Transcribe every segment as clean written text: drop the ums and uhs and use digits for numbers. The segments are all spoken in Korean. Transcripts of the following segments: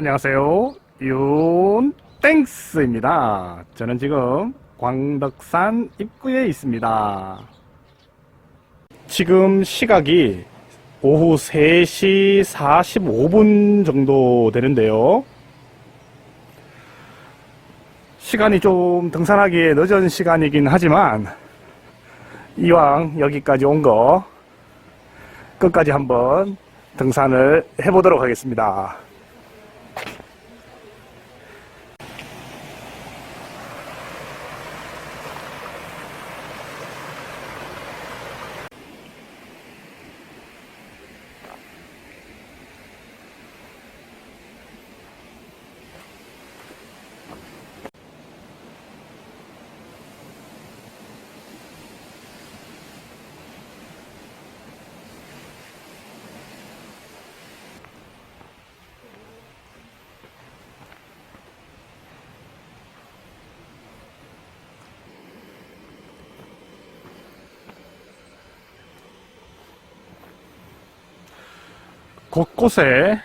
안녕하세요. 윤땡스입니다. 저는 지금 광덕산 입구에 있습니다. 지금 시각이 오후 3시 45분 정도 되는데요. 시간이 좀 등산하기에 늦은 시간이긴 하지만 이왕 여기까지 온 거 끝까지 한번 등산을 해보도록 하겠습니다. 곳곳에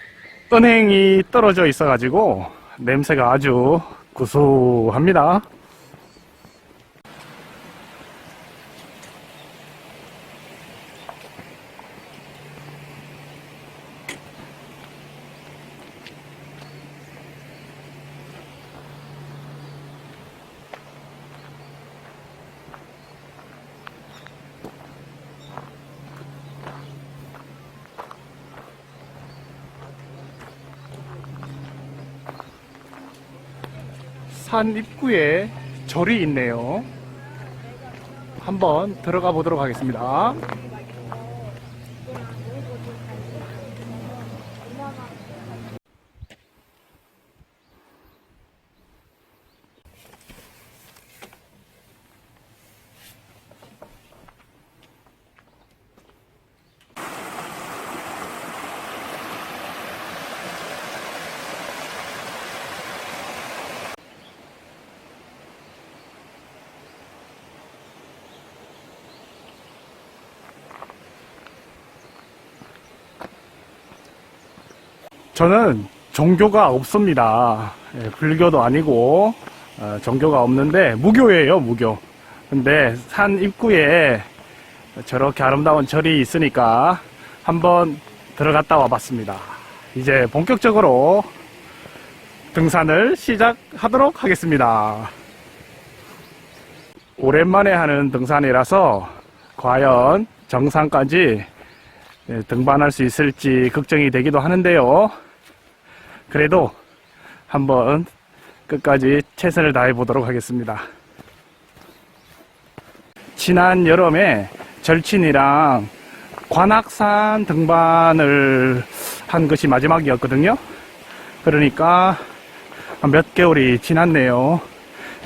은행이 떨어져 있어 가지고 냄새가 아주 구수합니다. 산 입구에 절이 있네요. 한번 들어가 보도록 하겠습니다. 저는 종교가 없습니다. 불교도 아니고 종교가 없는데 무교예요, 무교. 근데 산 입구에 저렇게 아름다운 절이 있으니까 한번 들어갔다 와봤습니다. 이제 본격적으로 등산을 시작하도록 하겠습니다. 오랜만에 하는 등산이라서 과연 정상까지 등반할 수 있을지 걱정이 되기도 하는데요. 그래도 한번 끝까지 최선을 다해 보도록 하겠습니다. 지난 여름에 절친이랑 관악산 등반을 한 것이 마지막이었거든요. 그러니까 몇 개월이 지났네요.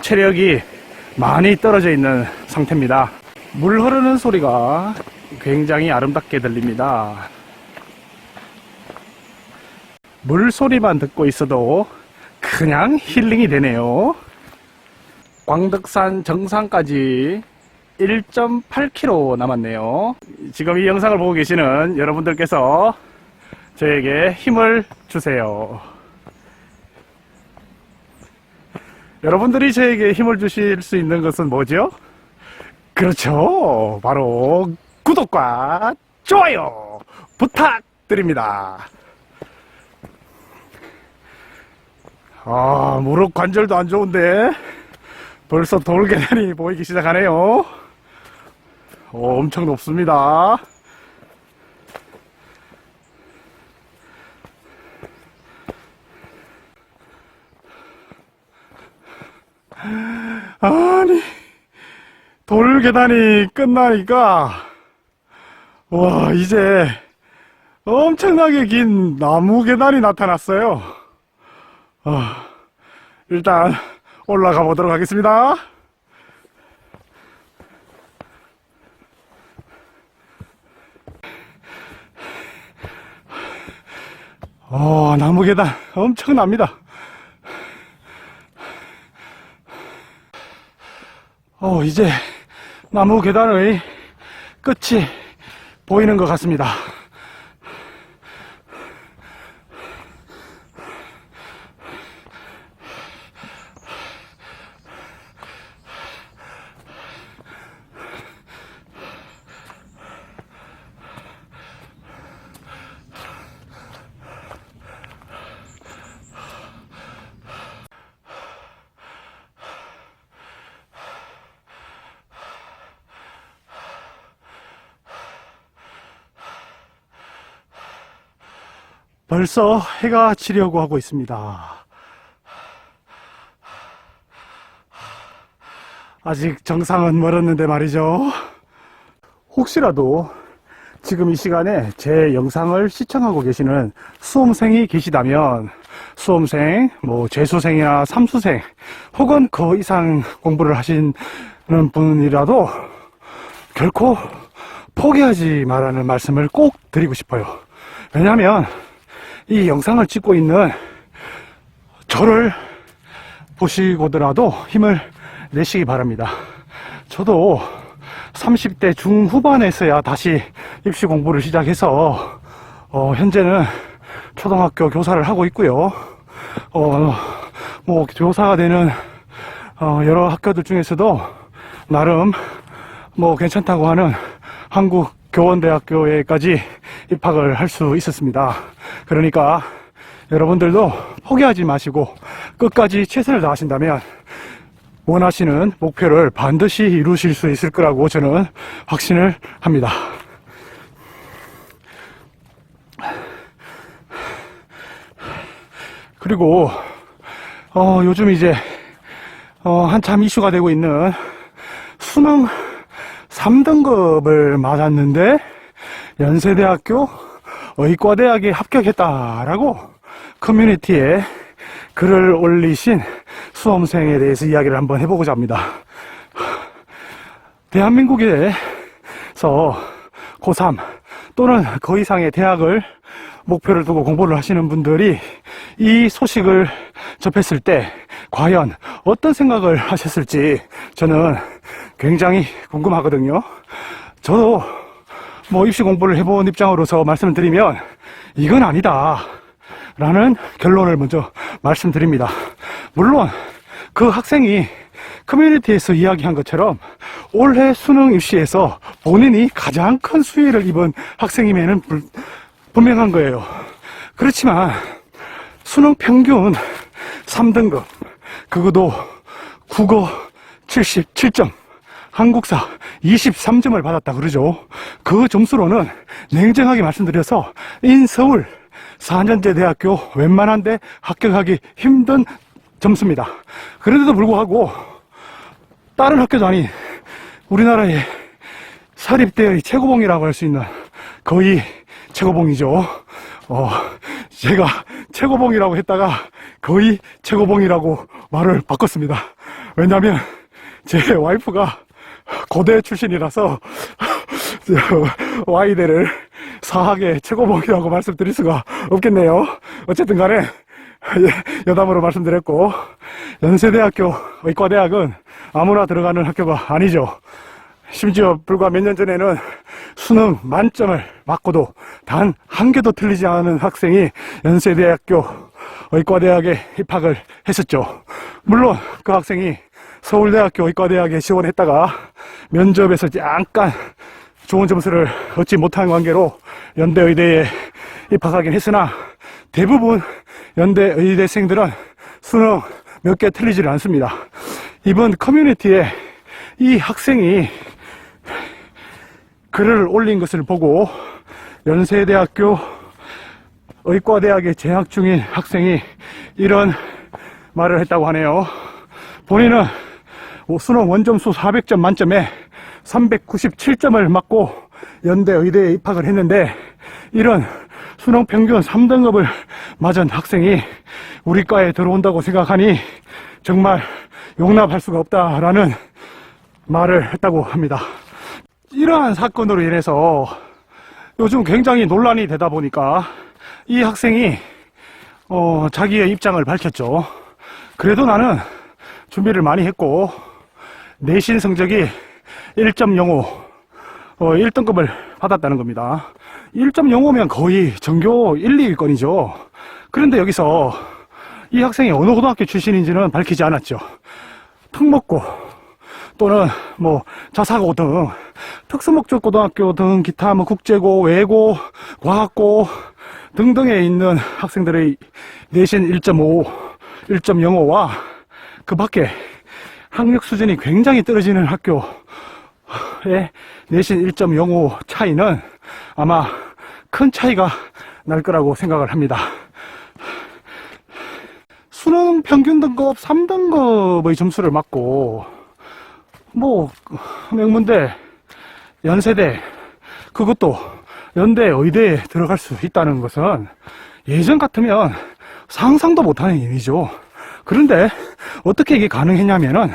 체력이 많이 떨어져 있는 상태입니다. 물 흐르는 소리가 굉장히 아름답게 들립니다. 물소리만 듣고 있어도 그냥 힐링이 되네요. 광덕산 정상까지 1.8km 남았네요. 지금 이 영상을 보고 계시는 여러분들께서 저에게 힘을 주세요. 여러분들이 저에게 힘을 주실 수 있는 것은 뭐죠? 그렇죠. 바로 구독과 좋아요 부탁드립니다. 무릎 관절도 안 좋은데 벌써 돌계단이 보이기 시작하네요. 엄청 높습니다. 아니, 돌계단이 끝나니까 와, 이제 엄청나게 긴 나무 계단이 나타났어요. 일단 올라가 보도록 하겠습니다. 나무 계단 엄청납니다. 이제 나무 계단의 끝이 보이는 것 같습니다. 벌써 해가 지려고 하고 있습니다. 아직 정상은 멀었는데 말이죠. 혹시라도 지금 이 시간에 제 영상을 시청하고 계시는 수험생이 계시다면 수험생, 재수생이나 삼수생 혹은 그 이상 공부를 하시는 분이라도 결코 포기하지 말라는 말씀을 꼭 드리고 싶어요. 왜냐하면 이 영상을 찍고 있는 저를 보시고더라도 힘을 내시기 바랍니다. 저도 30대 중후반에서야 다시 입시 공부를 시작해서 현재는 초등학교 교사를 하고 있고요. 교사가 되는 여러 학교들 중에서도 나름 괜찮다고 하는 한국교원대학교에까지 입학을 할 수 있었습니다. 그러니까 여러분들도 포기하지 마시고 끝까지 최선을 다하신다면 원하시는 목표를 반드시 이루실 수 있을 거라고 저는 확신을 합니다. 그리고 요즘 이제 한참 이슈가 되고 있는 수능 3등급을 맞았는데 연세대학교 의과대학에 합격했다라고 커뮤니티에 글을 올리신 수험생에 대해서 이야기를 한번 해보고자 합니다. 대한민국에서 고3 또는 그 이상의 대학을 목표를 두고 공부를 하시는 분들이 이 소식을 접했을 때 과연 어떤 생각을 하셨을지 저는 굉장히 궁금하거든요. 저도 입시 공부를 해본 입장으로서 말씀을 드리면 이건 아니다 라는 결론을 먼저 말씀드립니다. 물론 그 학생이 커뮤니티에서 이야기한 것처럼 올해 수능 입시에서 본인이 가장 큰 수혜를 입은 학생임에는 분명한 거예요. 그렇지만 수능 평균 3등급, 그것도 국어 77점, 한국사 23점을 받았다 그러죠. 그 점수로는 냉정하게 말씀드려서 인서울 4년제 대학교 웬만한데 합격하기 힘든 점수입니다. 그런데도 불구하고 다른 학교도 아닌 우리나라의 사립대의 최고봉이라고 할 수 있는 거의 최고봉이죠. 제가 최고봉이라고 했다가 거의 최고봉이라고 말을 바꿨습니다. 왜냐하면 제 와이프가 고대 출신이라서 Y대를 사학의 최고봉이라고 말씀드릴 수가 없겠네요. 어쨌든 간에 여담으로 말씀드렸고, 연세대학교 의과대학은 아무나 들어가는 학교가 아니죠. 심지어 불과 몇 년 전에는 수능 만점을 맞고도 단 한 개도 틀리지 않은 학생이 연세대학교 의과대학에 입학을 했었죠. 물론 그 학생이 서울대학교 의과대학에 지원했다가 면접에서 잠깐 좋은 점수를 얻지 못한 관계로 연대의대에 입학하긴 했으나 대부분 연대의대생들은 수능 몇 개 틀리지를 않습니다. 이번 커뮤니티에 이 학생이 글을 올린 것을 보고 연세대학교 의과대학에 재학 중인 학생이 이런 말을 했다고 하네요. 본인은 수능 원점수 400점 만점에 397점을 맞고 연대의대에 입학을 했는데 이런 수능 평균 3등급을 맞은 학생이 우리 과에 들어온다고 생각하니 정말 용납할 수가 없다라는 말을 했다고 합니다. 이러한 사건으로 인해서 요즘 굉장히 논란이 되다 보니까 이 학생이 자기의 입장을 밝혔죠. 그래도 나는 준비를 많이 했고 내신 성적이 1.05 1등급을 받았다는 겁니다. 1.05면 거의 전교 1, 2위권이죠. 그런데 여기서 이 학생이 어느 고등학교 출신인지는 밝히지 않았죠. 특목고 또는 자사고 등 특수목적 고등학교 등 기타 국제고, 외고, 과학고 등등에 있는 학생들의 내신 1.5, 1.05와 그 밖에 학력 수준이 굉장히 떨어지는 학교의 내신 1.05 차이는 아마 큰 차이가 날 거라고 생각을 합니다. 수능 평균 등급 3등급의 점수를 맞고 뭐 명문대, 연세대, 그것도 연대, 의대에 들어갈 수 있다는 것은 예전 같으면 상상도 못하는 일이죠. 그런데 어떻게 이게 가능했냐면은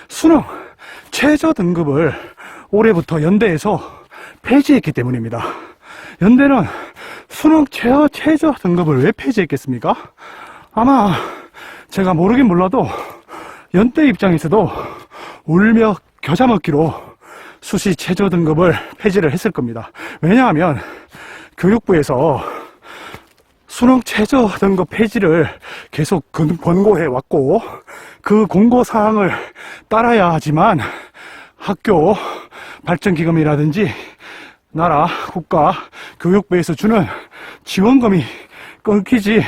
수능 최저 등급을 올해부터 연대에서 폐지했기 때문입니다. 연대는 수능 최저 등급을 왜 폐지했겠습니까? 아마 제가 모르긴 몰라도 연대 입장에서도 울며 겨자 먹기로 수시 최저 등급을 폐지를 했을 겁니다. 왜냐하면 교육부에서 수능 최저 등급 폐지를 계속 권고해 왔고 그 공고 사항을 따라야 하지만 학교 발전기금이라든지 나라, 국가, 교육부에서 주는 지원금이 끊기지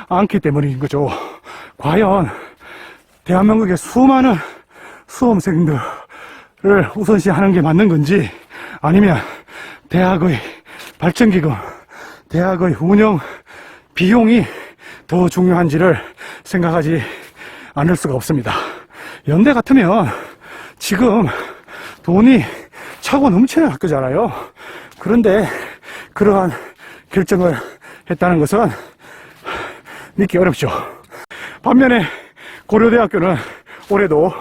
않기 때문인 거죠. 과연 대한민국의 수많은 수험생들을 우선시하는 게 맞는 건지 아니면 대학의 발전기금, 대학의 운영 비용이 더 중요한지를 생각하지 않을 수가 없습니다. 연대 같으면 지금 돈이 차고 넘치는 학교잖아요. 그런데 그러한 결정을 했다는 것은 믿기 어렵죠. 반면에 고려대학교는 올해도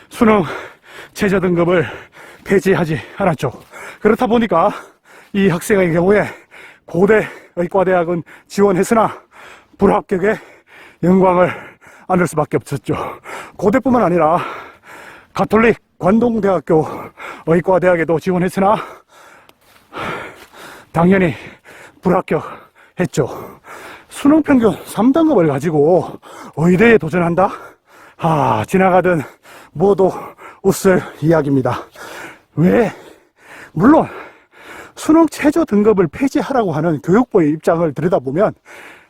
수능 최저 등급을 폐지하지 않았죠. 그렇다 보니까 이 학생의 경우에 고대 의과대학은 지원했으나 불합격의 영광을 안을 수밖에 없었죠. 고대뿐만 아니라 가톨릭 관동대학교 의과대학에도 지원했으나 당연히 불합격했죠. 수능 평균 3등급을 가지고 의대에 도전한다? 지나가던 모두 웃을 이야기입니다. 왜? 물론 수능 최저 등급을 폐지하라고 하는 교육부의 입장을 들여다보면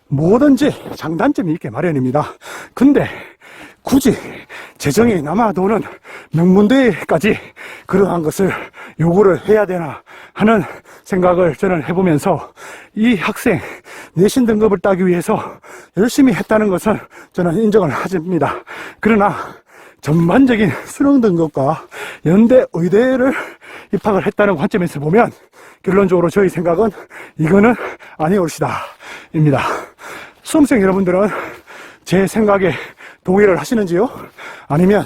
뭐든지 장단점이 있게 마련입니다. 근데 굳이 재정이 남아도는 명문대까지 그러한 것을 요구를 해야 되나 하는 생각을 저는 해보면서 이 학생 내신 등급을 따기 위해서 열심히 했다는 것은 저는 인정을 하십니다. 그러나 전반적인 수능 등급과 연대 의대를 입학을 했다는 관점에서 보면 결론적으로 저희 생각은 이거는 아니올시다 입니다. 수험생 여러분들은 제 생각에 동의를 하시는지요? 아니면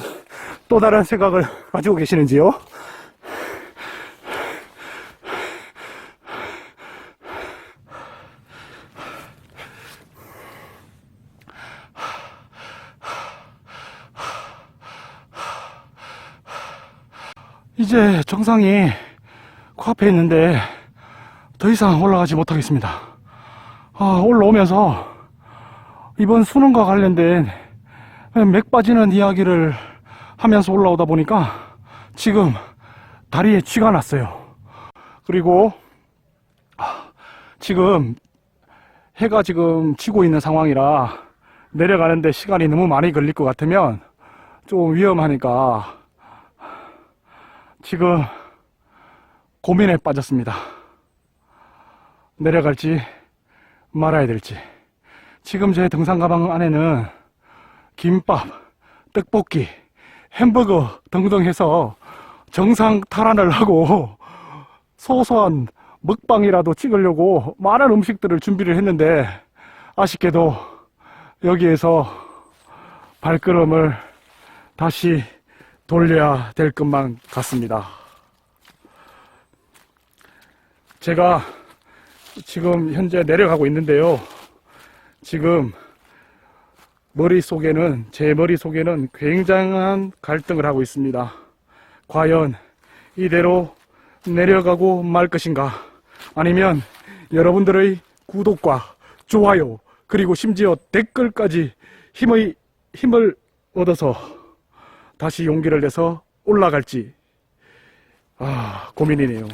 또 다른 생각을 가지고 계시는지요? 이제 정상이 코앞에 있는데 더 이상 올라가지 못하겠습니다. 올라오면서 이번 수능과 관련된 맥 빠지는 이야기를 하면서 올라오다 보니까 지금 다리에 쥐가 났어요. 그리고 지금 해가 지금 지고 있는 상황이라 내려가는데 시간이 너무 많이 걸릴 것 같으면 좀 위험하니까 지금 고민에 빠졌습니다. 내려갈지 말아야 될지. 지금 제 등산 가방 안에는 김밥, 떡볶이, 햄버거 등등 해서 정상 탈환을 하고 소소한 먹방이라도 찍으려고 많은 음식들을 준비를 했는데 아쉽게도 여기에서 발걸음을 다시 돌려야 될 것만 같습니다. 제가 지금 현재 내려가고 있는데요. 지금 제 머릿속에는 굉장한 갈등을 하고 있습니다. 과연 이대로 내려가고 말 것인가? 아니면 여러분들의 구독과 좋아요 그리고 심지어 댓글까지 힘을 얻어서 다시 용기를 내서 올라갈지 고민이네요.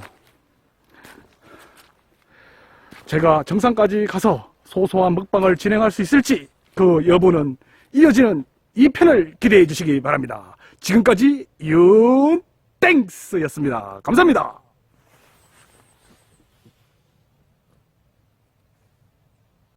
제가 정상까지 가서 소소한 먹방을 진행할 수 있을지 그 여부는 이어지는 2편을 기대해 주시기 바랍니다. 지금까지 윤땡스였습니다. 감사합니다.